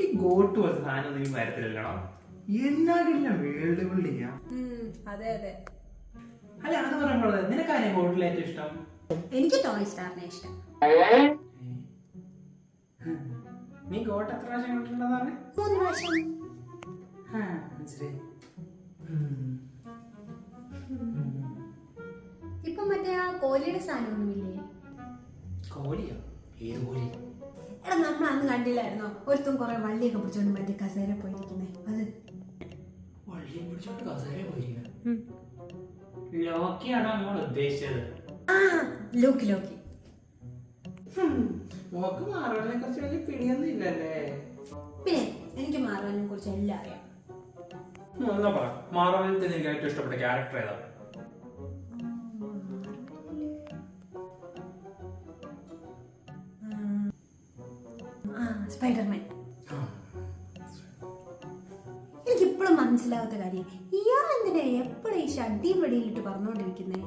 ഈ ഗോട്ട് പോലത്തെ സാധനം നീ വരത്തില്ലല്ലോ. എന്നാകില്ല വേൾഡ് ബിൽഡിങ്ങാ. അതെ അതെ. അല്ല അത് പറയുമ്പോൾ നിനക്കാരെ ഗോട്ടിൽ ഏറ്റവും ഇഷ്ടം? എനിക്ക് ടോയ് സ്റ്റാറിനെ ഇഷ്ടം. നീ ഗോട്ട് എത്ര പ്രാവശ്യം കണ്ടിട്ടുണ്ടെന്ന് പറഞ്ഞേ? 3 പ്രാവശ്യം. മനസ്സിലായി. ഇപ്പൊ മറ്റേ ആ കോഹ്ലിയുടെ സാധനമൊന്നുമില്ലേ? കോഹ്ലിയോ? ഏത് കോഹ്ലി? എടാ നമ്മൾ അന്ന് കണ്ടില്ലായിരുന്നോ ഒരുത്തും കുറെ വള്ളിയൊക്കെ പിടിച്ചോണ്ട് മറ്റേ കസേര പോയിരിക്കുന്നേ? അത് വള്ളിയെ പിടിച്ചോണ്ട് കസേര പോയിരിക്കുന്നത് ലോക്കിയാണോ നമ്മൾ ഉദ്ദേശിച്ചത്? ആ ലോക്കി ലോക്കി. മോക്ക് മാറവനെ കുറിച്ച് വലിയ പിടിയൊന്നും ഇല്ലല്ലേ? പിന്നെ എനിക്ക് മാറവനെ കുറിച്ച് എല്ലാം അറിയാം. മാറവനത്തെ എനിക്ക് ഏറ്റവും ഇഷ്ടപ്പെട്ട ക്യാരക്ടർ ഏതാ? സ്പൈഡർമാൻ. എനിക്കിപ്പോഴും മനസ്സിലാവാത്ത കാര്യം, ഇയാൾ എന്തിനാ എപ്പോഴും ഈ ഷഡ്ഡിയും വെടിയിലിട്ട് പറഞ്ഞുകൊണ്ടിരിക്കുന്നേ?